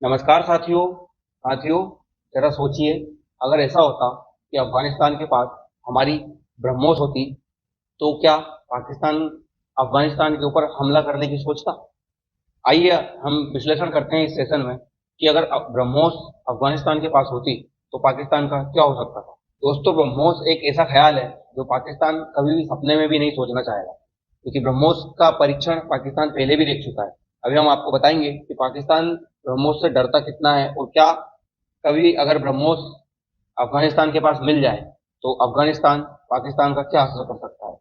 नमस्कार साथियों। साथियों, जरा सोचिए, अगर ऐसा होता कि अफगानिस्तान के पास हमारी ब्रह्मोस होती तो क्या पाकिस्तान अफगानिस्तान के ऊपर हमला करने की सोचता? आइए हम विश्लेषण करते हैं इस सेशन में कि अगर ब्रह्मोस अफगानिस्तान के पास होती तो पाकिस्तान का क्या हो सकता था। दोस्तों, ब्रह्मोस एक ऐसा ख्याल है जो पाकिस्तान कभी भी सपने में भी नहीं सोचना चाहेगा, क्योंकि ब्रह्मोस का परीक्षण पाकिस्तान पहले भी देख चुका है। अभी हम आपको बताएंगे कि पाकिस्तान ब्रह्मोस से डरता कितना है और क्या कभी अगर ब्रह्मोस अफगानिस्तान के पास मिल जाए तो अफगानिस्तान पाकिस्तान का क्या असर कर सकता है।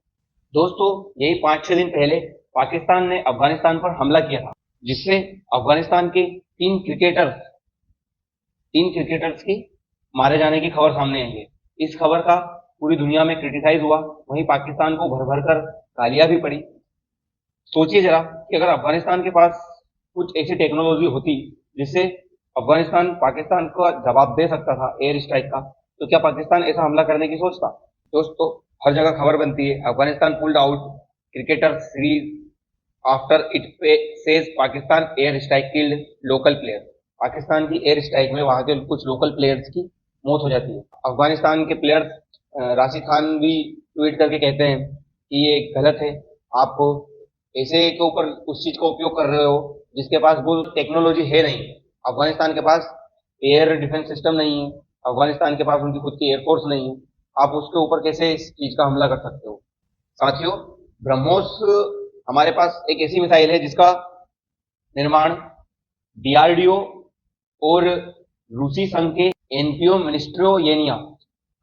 दोस्तों, यही 5-6 दिन पहले पाकिस्तान ने अफगानिस्तान पर हमला किया था, जिससे अफगानिस्तान के तीन क्रिकेटर्स की मारे जाने की खबर सामने आई है। इस खबर का पूरी दुनिया में क्रिटिसाइज हुआ, वहीं पाकिस्तान को भर भर कर गालियां भी पड़ी। सोचिए जरा कि अगर अफगानिस्तान के पास कुछ ऐसी टेक्नोलॉजी होती जिससे अफगानिस्तान पाकिस्तान को जवाब दे सकता था एयर स्ट्राइक का, तो क्या पाकिस्तान ऐसा हमला करने की सोचता? दोस्तों, हर जगह खबर बनती है Afghanistan pulled out cricketer series after it says Pakistan air strike killed local player. Pakistan की एयर स्ट्राइक में वहां के कुछ लोकल प्लेयर्स की मौत हो जाती है। अफगानिस्तान के प्लेयर्स राशिद खान भी ट्वीट करके कहते हैं कि ये गलत है, आप ऐसे के ऊपर उस चीज का उपयोग कर रहे हो जिसके पास वो टेक्नोलॉजी है नहीं। अफगानिस्तान के पास एयर डिफेंस सिस्टम नहीं है, अफगानिस्तान के पास उनकी खुद की एयरफोर्स नहीं है, आप उसके ऊपर कैसे इस चीज का हमला कर सकते हो। साथियों, ब्रह्मोस हमारे पास एक ऐसी मिसाइल है जिसका निर्माण डीआरडीओ और रूसी संघ के एनपीओ मिनिस्ट्रोयेनिया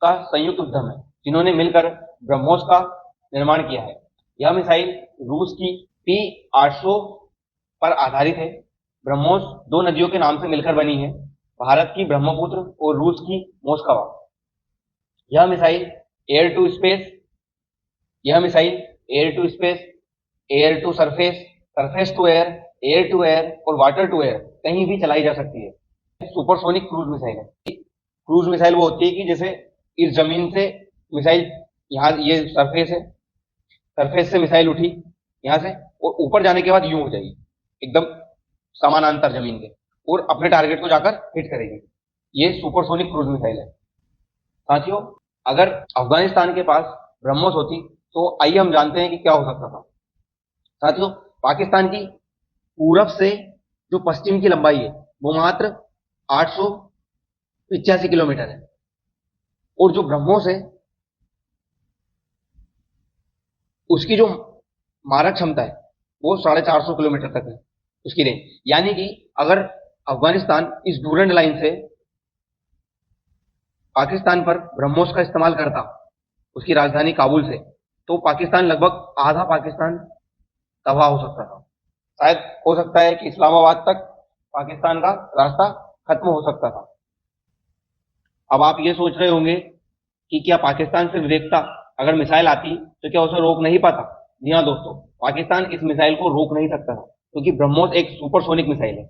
का संयुक्त उद्यम है, जिन्होंने मिलकर ब्रह्मोस का निर्माण किया है। यह मिसाइल रूस की P-800 पर आधारित है। ब्रह्मोस दो नदियों के नाम से मिलकर बनी है, भारत की ब्रह्मपुत्र और रूस की मोस्कवा। यह मिसाइल एयर टू स्पेस यह missile air to space, air to surface, surface to air और वाटर टू एयर कहीं भी चलाई जा सकती है। सुपरसोनिक क्रूज मिसाइल है। क्रूज मिसाइल वो होती है कि जैसे इस जमीन से मिसाइल, यहाँ ये सरफेस से मिसाइल उठी यहाँ से और ऊपर जाने के बाद यूं हो जाएगी एकदम समानांतर जमीन के, और अपने टारगेट को जाकर हिट करेगी। ये सुपरसोनिक क्रूज मिसाइल है। साथियों, अगर अफगानिस्तान के पास ब्रह्मोस होती तो आइए हम जानते हैं कि क्या हो सकता था। साथियों, पाकिस्तान की पूरब से जो पश्चिम की लंबाई है वो मात्र 885 किलोमीटर है, और जो ब्रह्मोस है उसकी जो मारक क्षमता है वो 450 किलोमीटर तक है उसकी रेंज। यानी कि अगर अफगानिस्तान इस डूरंड लाइन से पाकिस्तान पर ब्रह्मोस का इस्तेमाल करता उसकी राजधानी काबुल से, तो पाकिस्तान लगभग आधा पाकिस्तान तबाह हो सकता था। शायद हो सकता है कि इस्लामाबाद तक पाकिस्तान का रास्ता खत्म हो सकता था। अब आप ये सोच रहे होंगे कि क्या पाकिस्तान से विदेशता अगर मिसाइल आती तो क्या उसे रोक नहीं पाता? जी हाँ दोस्तों, पाकिस्तान इस मिसाइल को रोक नहीं सकता था, क्योंकि ब्रह्मोस एक सुपरसोनिक मिसाइल है।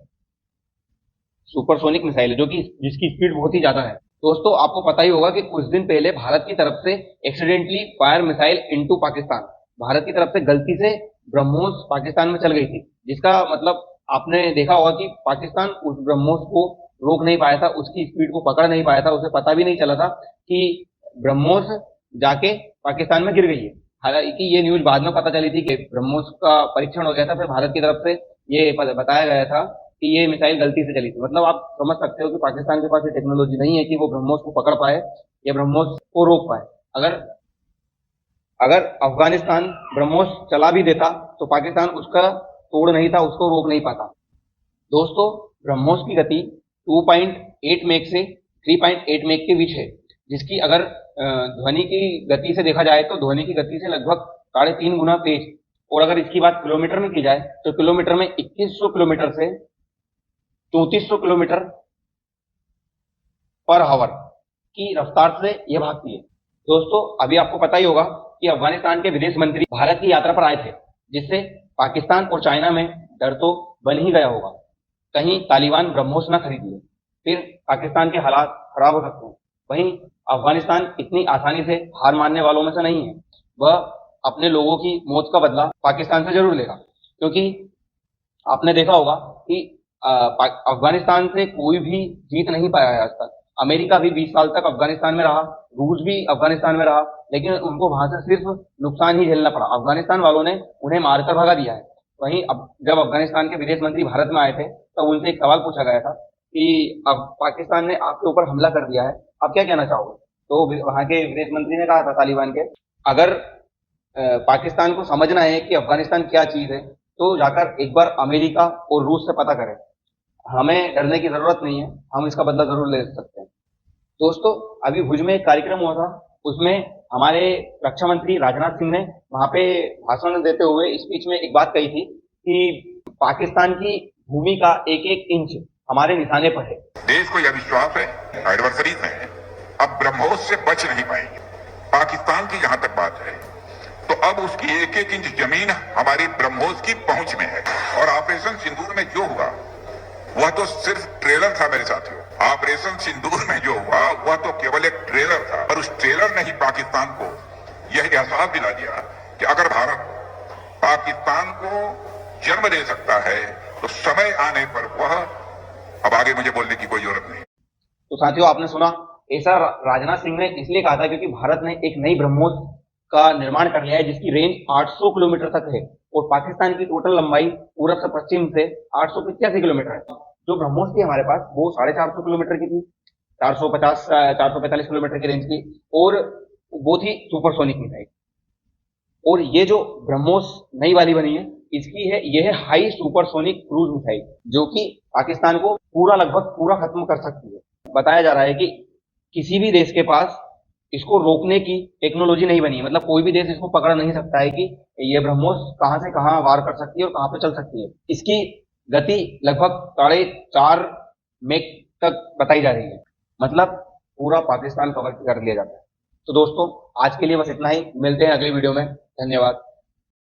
जो कि जिसकी स्पीड बहुत ही ज्यादा है। दोस्तों, आपको पता ही होगा कि कुछ दिन पहले भारत की तरफ से accidentally fire missile into Pakistan, Bharat की तरफ से गलती से ब्रह्मोस पाकिस्तान में चल गई थी, जिसका मतलब आपने देखा होगा कि पाकिस्तान उस ब्रह्मोस को रोक नहीं पाया था, उसकी स्पीड को पकड़ नहीं पाया था, उसे पता भी नहीं चला था कि ब्रह्मोस जाके पाकिस्तान में गिर गई है। हालांकि ये न्यूज बाद में पता चली थी कि ब्रह्मोस का परीक्षण हो गया था, फिर भारत की तरफ से ये बताया गया था कि ये मिसाइल गलती से चली थी। मतलब आप समझ सकते हो कि पाकिस्तान के पास ये टेक्नोलॉजी नहीं है कि वो ब्रह्मोस को पकड़ पाए या ब्रह्मोस को रोक पाए। अगर अगर अफगानिस्तान ब्रह्मोस चला भी देता तो पाकिस्तान उसका तोड़ नहीं था, उसको रोक नहीं पाता। दोस्तों, ब्रह्मोस की गति 2.8 मैक से 3.8 मैक के बीच है, जिसकी अगर ध्वनि की गति से देखा जाए तो ध्वनि की गति से लगभग 3.5 गुना तेज। और अगर इसकी बात किलोमीटर में की जाए तो किलोमीटर में 2100 किलोमीटर से 3400 किलोमीटर पर आवर की रफ्तार से यह भागती है। दोस्तों, अभी आपको पता ही होगा कि अफगानिस्तान के विदेश मंत्री भारत की यात्रा पर आए थे, जिससे पाकिस्तान और चाइना में डर तो बन ही गया होगा, कहीं तालिबान ब्रह्मोस न खरीद ले, फिर पाकिस्तान के हालात खराब हो सकते हैं। वहीं अफगानिस्तान इतनी आसानी से हार मानने वालों में से नहीं है, वह अपने लोगों की मौत का बदला पाकिस्तान से जरूर लेगा, क्योंकि आपने देखा होगा कि अफगानिस्तान से कोई भी जीत नहीं पाया है आज तक। अमेरिका भी 20 साल तक अफगानिस्तान में रहा, रूस भी अफगानिस्तान में रहा, लेकिन उनको वहां से सिर्फ नुकसान ही झेलना पड़ा। अफगानिस्तान वालों ने उन्हें मारकर भगा दिया है। वहीं अब जब अफगानिस्तान के विदेश मंत्री भारत में आए थे, तब उनसे एक सवाल पूछा गया था कि अब पाकिस्तान ने आपके ऊपर हमला कर दिया है, आप क्या कहना चाहोगे? तो वहां के विदेश मंत्री ने कहा था तालिबान के, अगर पाकिस्तान को समझना है कि अफगानिस्तान क्या चीज है, तो जाकर एक बार अमेरिका और रूस से पता करें। हमें डरने की जरूरत नहीं है, हम इसका बदला जरूर ले सकते हैं। दोस्तों, अभी भुज में एक कार्यक्रम हुआ था, उसमें हमारे रक्षा मंत्री राजनाथ सिंह ने वहां पे भाषण देते हुए स्पीच में एक बात कही थी कि पाकिस्तान की भूमि का एक एक इंच हमारे निशाने पर है। देश को यह विश्वास है, एडवर्सरीज हैं अब ब्रह्मोस से बच नहीं पाएंगे। पाकिस्तान की जहां तक बात है, तो अब उसकी एक एक इंच जमीन हमारी ब्रह्मोस की पहुंच में है। और ऑपरेशन सिंदूर में जो हुआ वह तो सिर्फ ट्रेलर था मेरे साथियों। ऑपरेशन सिंदूर में जो हुआ वह तो केवल एक ट्रेलर था, और उस ट्रेलर ने ही पाकिस्तान को यह एहसास दिला दिया कि अगर भारत पाकिस्तान को जन्म दे सकता है तो समय आने पर वह, अब आगे मुझे बोलने की कोई जरूरत नहीं। तो साथियों, आपने सुना, ऐसा राजनाथ सिंह ने इसलिए कहा था क्योंकि भारत ने एक नई ब्रह्मोस का निर्माण कर लिया है जिसकी रेंज 800 किलोमीटर तक है, और पाकिस्तान की टोटल लंबाई पूरब से पश्चिम से 885 किलोमीटर है। जो ब्रह्मोस थी हमारे पास वो 450 किलोमीटर की थी, 450 445 किलोमीटर की रेंज की, और वो थी सुपरसोनिक मिसाइल। और ये जो ब्रह्मोस नई वाली बनी है, इसकी है, ये है हाई सुपरसोनिक क्रूज मिसाइल, जो कि पाकिस्तान को लगभग पूरा खत्म कर सकती है। बताया जा रहा है कि किसी भी देश के पास इसको रोकने की टेक्नोलॉजी नहीं बनी है, मतलब कोई भी देश इसको पकड़ नहीं सकता है कि ये ब्रह्मोस कहां से कहां वार कर सकती है और कहां पे चल सकती है। इसकी गति लगभग 4.5 मेक तक बताई जा रही है, मतलब पूरा पाकिस्तान कवर कर लिया जाता है। तो दोस्तों, आज के लिए बस इतना ही, मिलते हैं अगली वीडियो में। धन्यवाद।